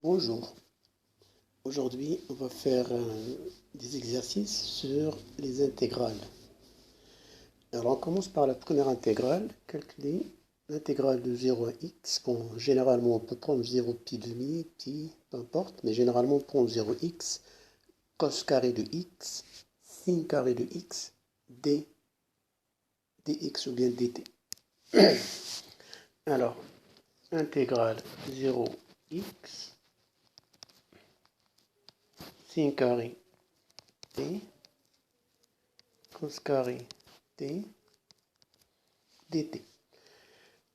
Bonjour, aujourd'hui on va faire des exercices sur les intégrales. Alors on commence par la première intégrale, calculer l'intégrale de 0 à x. Bon, généralement on peut prendre 0 pi demi, pi, peu importe, mais généralement on prend 0x, cos carré de x, sin carré de x, dx ou bien dt. Alors, intégrale 0x, sin carré t, cos carré t, dt.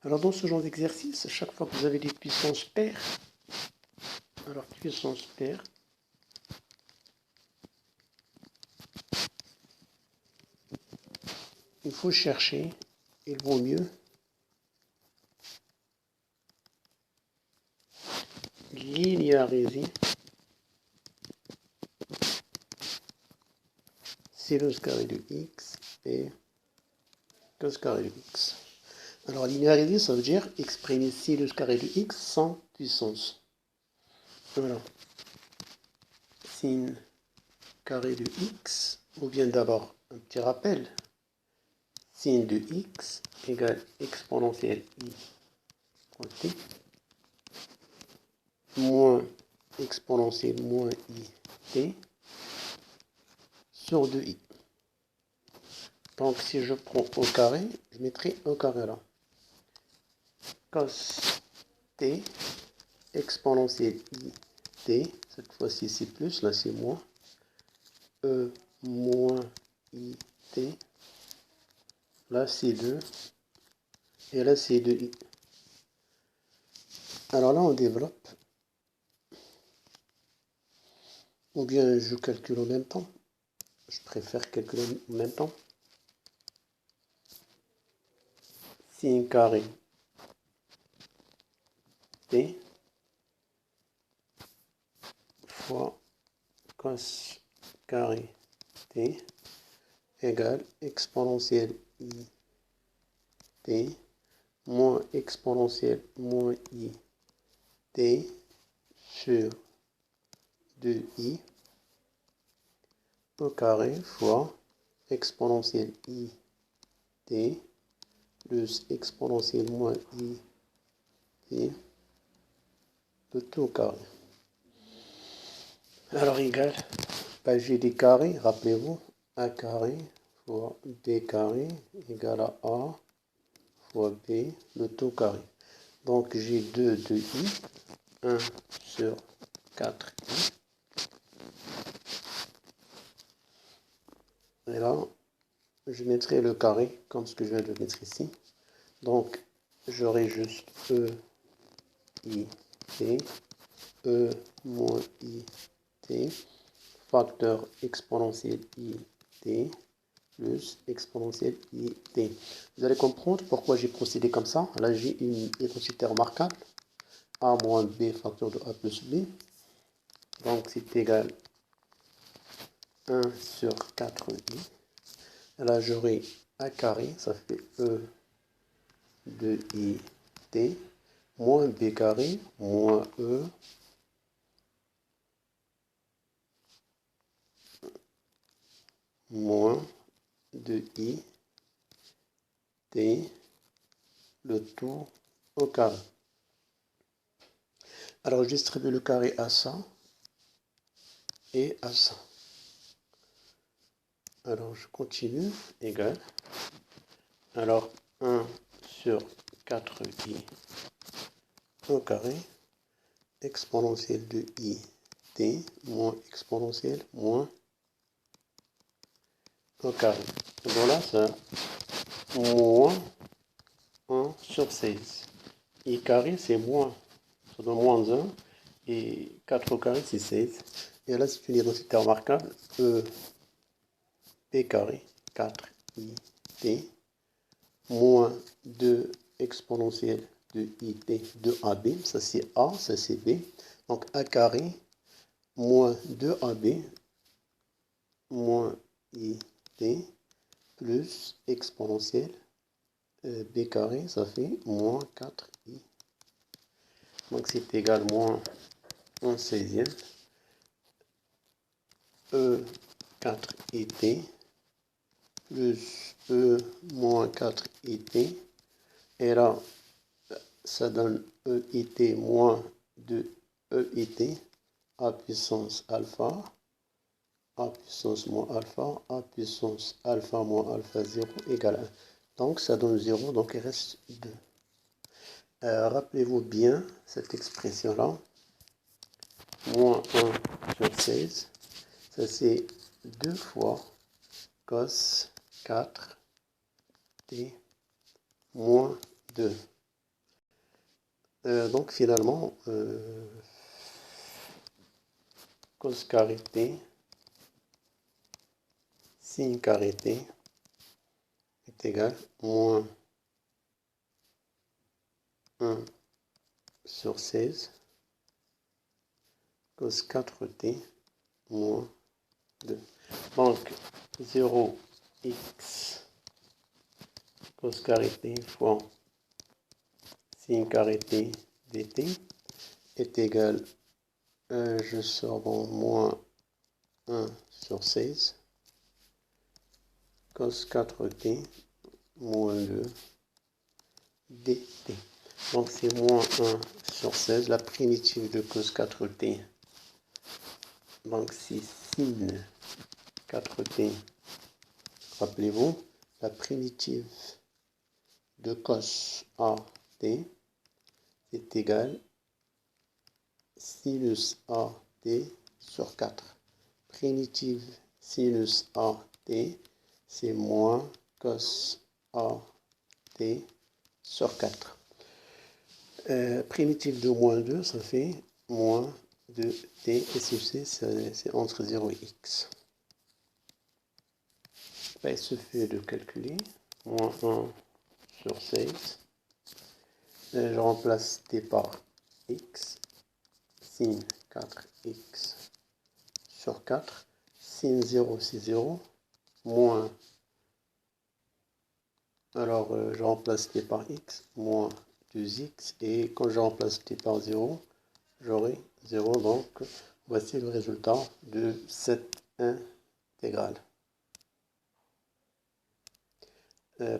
Alors dans ce genre d'exercice, à chaque fois que vous avez des puissances paires, alors puissance paire, il faut chercher, il vaut mieux linéariser sinus carré de x et cos carré de x. Alors linéariser, ça veut dire exprimer sinus carré de x sans puissance. Voilà. Sin carré de x, ou bien d'abord un petit rappel, sin de x égale exponentielle i fois t, moins exponentielle moins i t sur 2i. Donc si je prends au carré, je mettrai au carré là. Cos t exponentielle i t, cette fois-ci c'est plus, là c'est moins, e moins i t, là c'est 2, et là c'est 2i. Alors là on développe, ou bien je calcule en même temps, je préfère calculer en même temps. Sin carré t fois cos carré t égale exponentielle i t moins exponentielle moins i t sur 2i au carré fois exponentielle i t plus exponentielle moins i t de tout au carré. Alors égal, j'ai des carrés, rappelez-vous, a carré fois b carré égale à a fois b le tout carré. Donc j'ai 2 de i, 1 sur 4i. Et là, je mettrai le carré comme ce que je viens de mettre ici. Donc j'aurai juste e i t, e moins i t, facteur exponentiel i t plus exponentielle i t. Vous allez comprendre pourquoi j'ai procédé comme ça. Là, j'ai une identité remarquable. A moins b facteur de a plus b. Donc, c'est égal 1 sur 4i. Là, j'aurai a carré, ça fait e de i t, moins b carré, moins e, moins 2i t, le tout au carré. Alors, je distribue le carré à ça et à ça. Alors, je continue, égal. Alors, 1 sur 4i au carré, exponentielle de i t, moins exponentielle, moins au carré. Voilà ça, moins 1 sur 16. I carré, c'est moins, ça donne moins 1, et 4 au carré, c'est 16. Et là, c'est une identité remarquable, e p carré, 4i t, moins 2 exponentielle de it de ab, ça c'est a, ça c'est b. Donc a carré moins 2ab moins it plus exponentielle b carré, ça fait moins 4i. Donc c'est égal moins en 16e, E 4 et plus E moins 4 et et là, ça donne E et moins 2 E et à puissance alpha, a puissance moins alpha, a puissance alpha moins alpha 0 égale 1. Donc ça donne 0, donc il reste 2. Rappelez-vous bien cette expression-là. Moins 1 sur 16, ça c'est 2 fois cos 4 t moins 2. Donc finalement, cos carré t, sin carré t est égal à moins 1 sur 16 cos 4t moins 2. Donc 0x cos carré t fois sin carré t dt est égal, je sors bon, moins 1 sur 16 cos 4t moins 2 dt. Donc c'est moins 1 sur 16, la primitive de cos 4t. Donc c'est sin 4t. Rappelez-vous, la primitive de cos at est égale sinus at sur 4. Primitive sinus at, c'est moins cos at sur 4. Primitive de moins 2, ça fait moins 2t, et ceci, c'est entre 0 et x. Ben, il suffit de calculer. Moins 1 sur 16. Je remplace t par x. Sin 4x sur 4. Sin 0, c'est 0. Moins. Alors, je remplace t par x. Moins 2x. Et quand je remplace t par 0, j'aurai 0. Donc, voici le résultat de cette intégrale.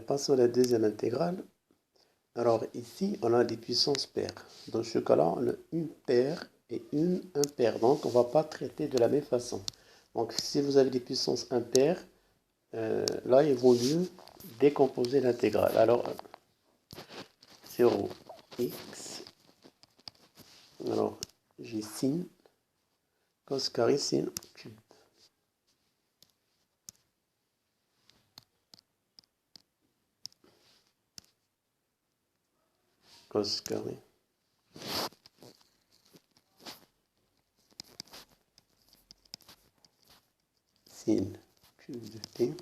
Passons à la deuxième intégrale. Alors ici, on a des puissances paires. Dans ce cas-là, on a une paire et une impaire. Donc, on ne va pas traiter de la même façon. Donc, si vous avez des puissances impaires, là, il vaut mieux décomposer l'intégrale. Alors, 0x. Alors, j'ai sin, cos carré sin cube. Cos carré sin cube de t.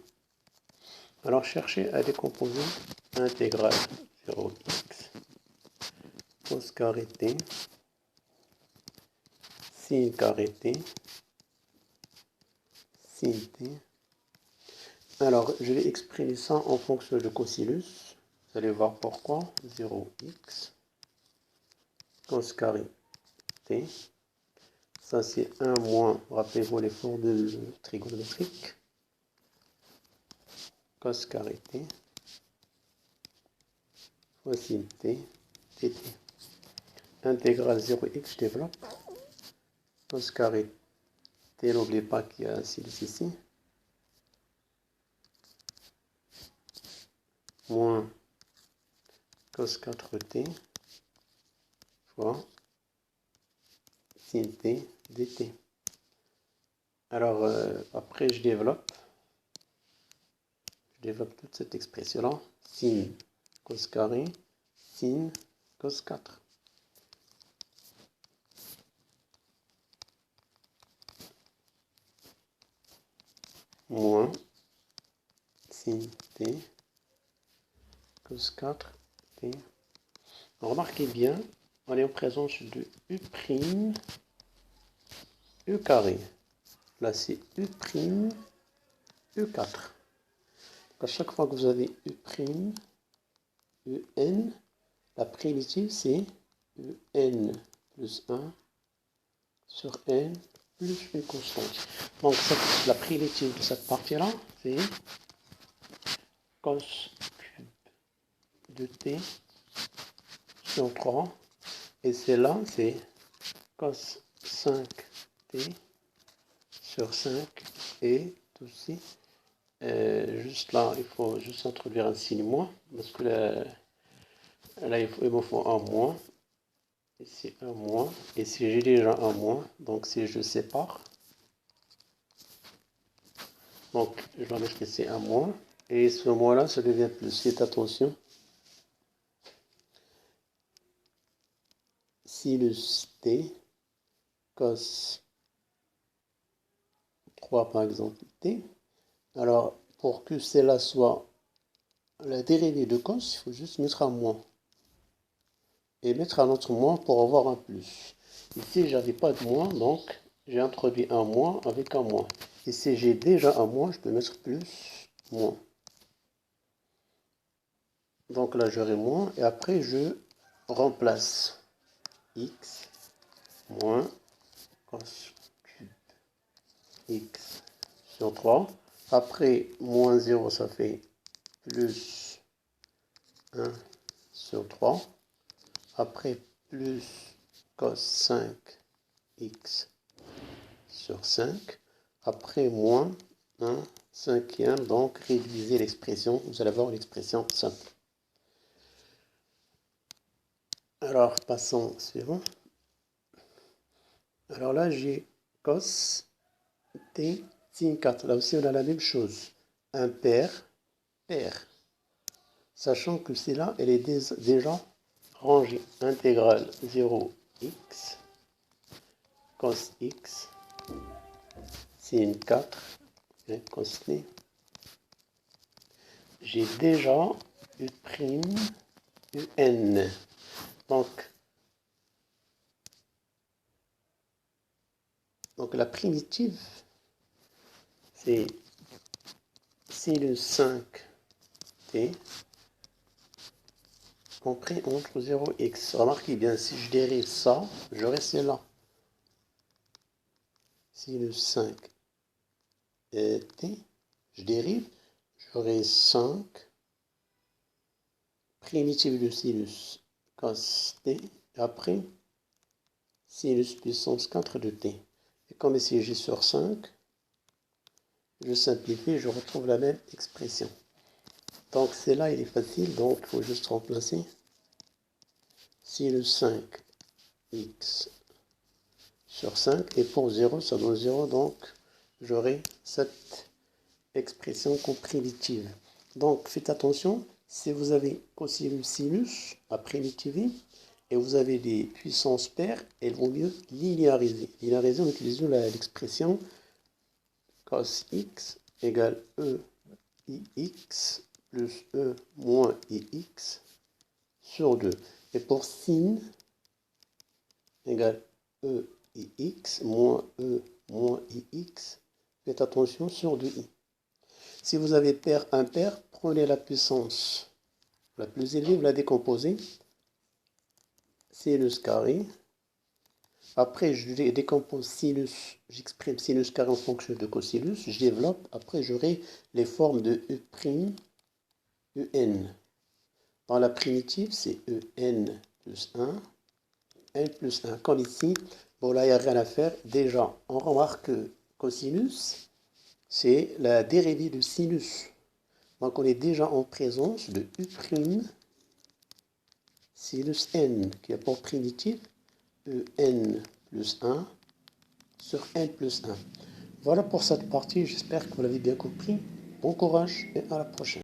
Alors, cherchez à décomposer l'intégrale 0x cos carré t sin carré t sin t. Alors, je vais exprimer ça en fonction de cosinus. Vous allez voir pourquoi. 0x cos carré t. Ça, c'est 1 moins, rappelez-vous les formules trigonométriques. Cos carré t fois sin t dt. Intégrale 0x, je développe. Cos carré t, n'oubliez pas qu'il y a un sinus ici. Moins cos 4t fois sin t dt. Alors, après, je développe toute cette expression-là. Sin cos carré, sin cos 4. Moins sin t cos 4 t. Remarquez bien, on est en présence de u', u carré. Là, c'est u', u4. À chaque fois que vous avez u', un, la primitive, c'est un plus 1 sur n plus une constante. Donc la primitive de cette partie-là, c'est cos cube de t sur 3. Et celle-là, c'est cos 5t sur 5. Et aussi, juste là, il faut juste introduire un signe moins, parce que là il me faut un moins. Ici un moins. Et si j'ai déjà un moins, donc si je sépare, donc je vais mettre ici un moins. Et ce moins-là, ça devient plus. Faites attention. Sinus t cos 3 par exemple t. Alors pour que cela soit la dérivée de cos, il faut juste mettre un moins. Et mettre un autre moins pour avoir un plus. Ici, j'avais pas de moins, donc j'ai introduit un moins avec un moins. Et si j'ai déjà un moins, je peux mettre plus, moins. Donc là, j'aurai moins. Et après, je remplace x moins cos cube x sur 3. Après, moins 0, ça fait plus 1 sur 3. Après, plus cos 5x sur 5. Après, moins 1 cinquième. Donc, réduisez l'expression. Vous allez avoir une expression simple. Alors, passons au suivant. Alors là, j'ai cos t sin 4. Là aussi, on a la même chose. Impair, pair. Sachant que celle-là, elle est déjà rangée. Intégrale 0x cos x sin 4 cos t. J'ai déjà u', un. Donc la primitive, c'est sinus 5t compris entre 0 et x. Remarquez bien, si je dérive ça, j'aurai celle-là. Sinus 5 t, je dérive, j'aurai 5 primitive de sinus cos t, et après sinus puissance 4 de t. Et comme ici j'ai sur 5, je simplifie, je retrouve la même expression. Donc celle-là, il est facile, donc il faut juste remplacer sinus 5x sur 5, et pour 0, ça donne 0, donc j'aurai cette expression comme primitive. Donc faites attention, si vous avez cosinus sinus à primitiver, et vous avez des puissances paires, elles vont mieux linéariser. Linéariser en utilisant l'expression cos x égale e ix plus e moins ix sur 2. Et pour sin égale e ix moins e moins ix, faites attention sur 2i. Si vous avez pair impair, prenez la puissance la plus élevée, vous la décomposez. Sinus carré. Après, je décompose sinus, j'exprime sinus carré en fonction de cosinus, je développe. Après, j'aurai les formes de e', un. Dans la primitive, c'est en plus 1, n plus 1. Comme ici, bon là, il n'y a rien à faire. Déjà, on remarque que cosinus, c'est la dérivée de sinus. Donc, on est déjà en présence de u' sinus n, qui est pour primitive en plus 1 sur n plus 1. Voilà pour cette partie, j'espère que vous l'avez bien compris. Bon courage et à la prochaine.